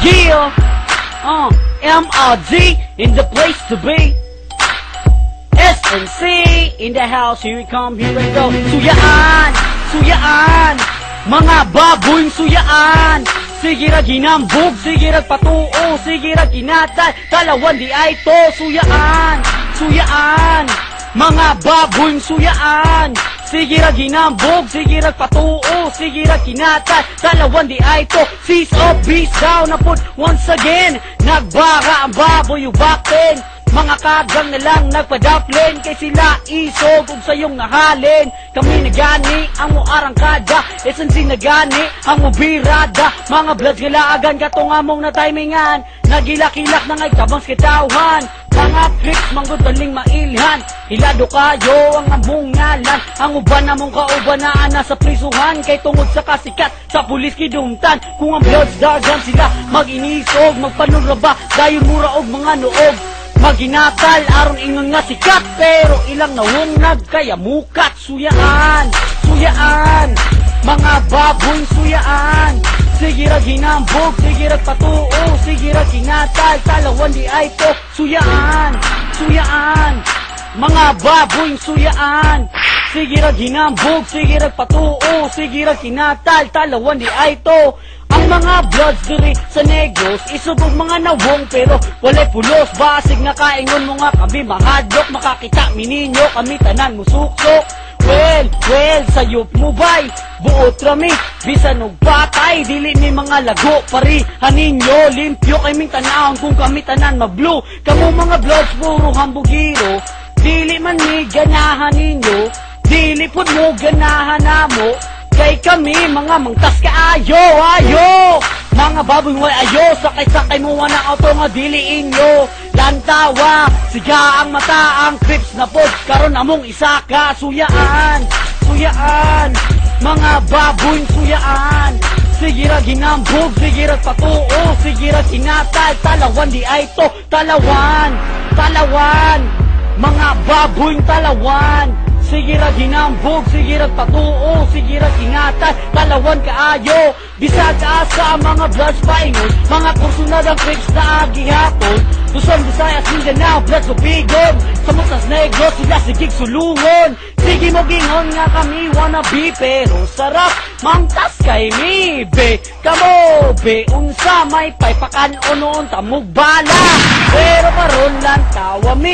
Yeah, MRD in the place to be. SNC in the house, here we come, here we go. Suyaan, suyaan, mga baboy suyaan. Sige ra ginambog, sige ra patuo, sige ra kinatay, talawan di ay to. Suyaan, suyaan, mga baboy suyaan. Sige ra ginambog, sige ra patuo, sige ra kinatay, talawan di ay to. Cease of beast down na put once again. Nagbara ang baboy ubakin. Mga kagang na lang nagpadaplin, kay sila isog ug sayong nahalin. Kami nagani ang muarangkada, SNC nagani ang mubirada. Mga bloods galaagan katong among na timingan, nagilakilak na ngay tabang skitawhan. Mga clips manggod baling mailhan, hilado kayo ang among ngalan. Ang uban namong kaubanaan nasa prisuhan, kay tungod sa kasikat sa pulis kidumtan. Kung ang bloods dagan sila mag-inisog, magpanuraba dayon mura og mga nuog. Maginatal aron ingon nga sikat, pero ilang nawong nagkaya mukat. Suyaan, suyaan, mga baboy suyaan. Sige ra ginambog, sige ra patuo, sige ra kinatal, talawan di ay to. Suyaan, suyaan, mga baboy suyaan. Sige ra ginambog, sige ra patuo, sige ra kinatal, talawan di ay to. Ang mga bloods diri sa Negros, isubog mga nawong pero walay pulos. Basig nga kaingon mo nga kami mahadlok, makakita mininyo kami tanan musuksok. Well, sayop mo bay, buot rami, bisan og patay, dili ni mga lago, parihan ninyo, limpyo kay ming tanahon kung kami tanan mag-blue. Kamu mga bloods, puro hambugiro, dili man ni ganahan ninyo, dili pud mo ganahan namo. Kay kami mga mangtas kaayo, ayo. Mga baboy way ayo, sakay-sakay mo na auto nga dili inyo. Lantawa, siga ang mata ang crips na pod, karon among isa ka. Suyaan, suyaan, mga baboy suyaan. Sige ra ginambog, sige ra patuo, sige ra kinatay, talawan di ay to. Talawan, talawan, mga baboy talawan. Sige ra ginambog, sige ra patuo, sige ra kinatay, talawan kaayo. Bisag sa mga bloods paingon, mga kursunad ang crips na agihapon. Luzon, Visayas, Mindanao, bloods upigon. Sa Musas Negros, sila sigig sulungon. Sige mo gingon nga kami wannabe, pero sarap mangtas kay mi be. Kamo be, unsa may paypakan o noon tamog bala, pero karon lang tawami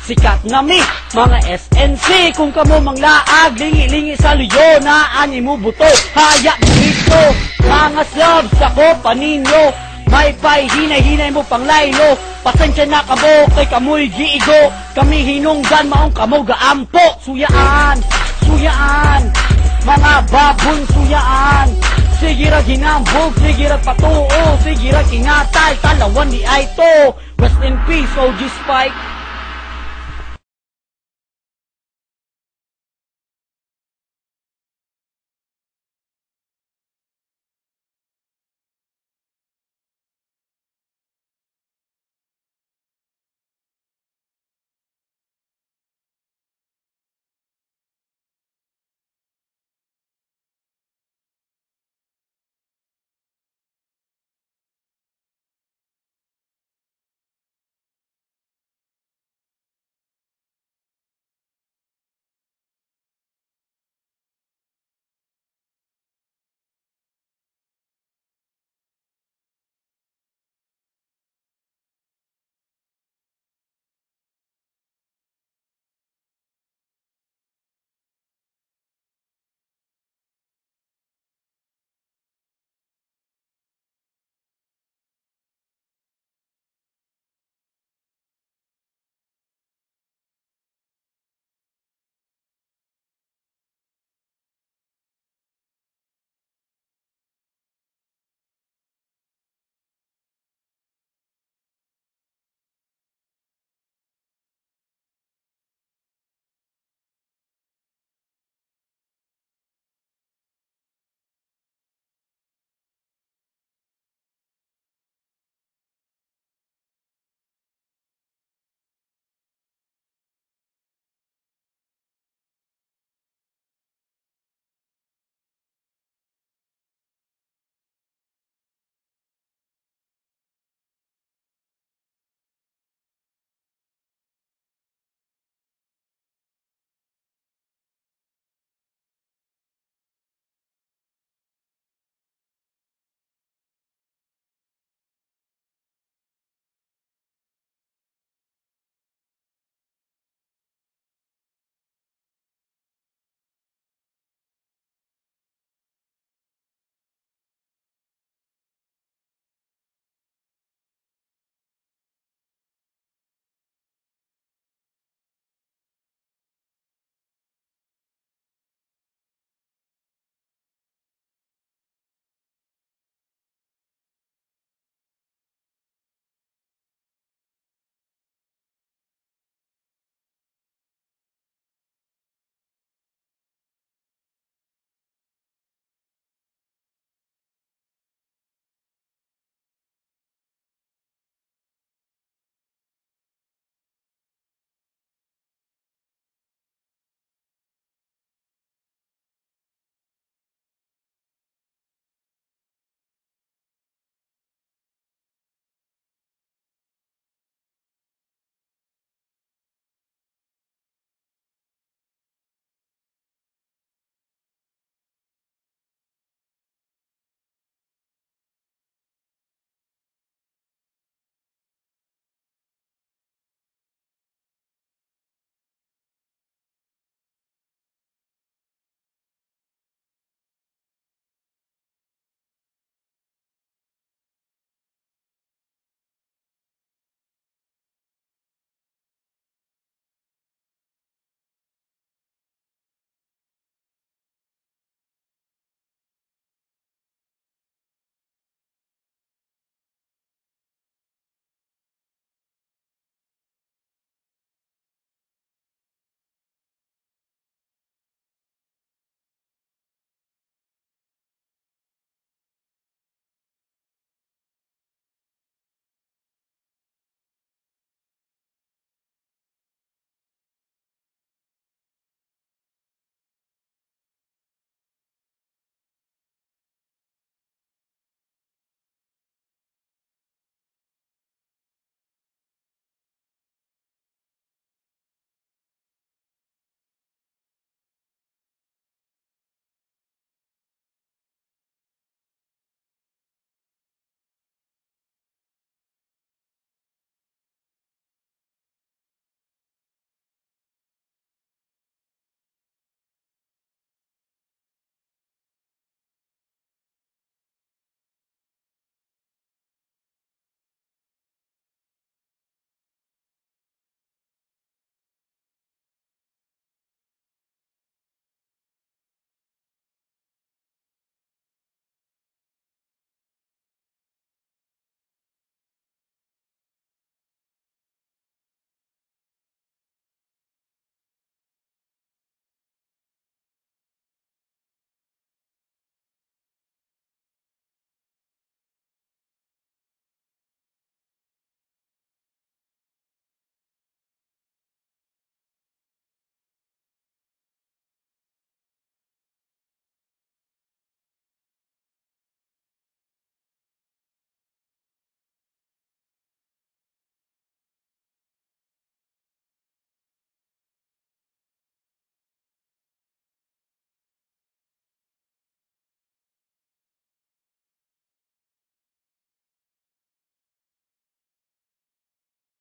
sikat nga mi, mga SNC. Kung kamo manglaag, lingi-lingi sa luyo, naani mo buto, haya dito. Mga slabs, ako paninyo, may pay, hinay-hinay mo pang laylo. Pasensya na kamo, kay kamoy giigo, kami hinunggan, maong kamo gaampo. Suyaan, suyaan, mga babon suyaan. Sige ra ginambog, sige ra patuo, sige ra kinatay, talawan di ay to. Rest in peace, OG Spike.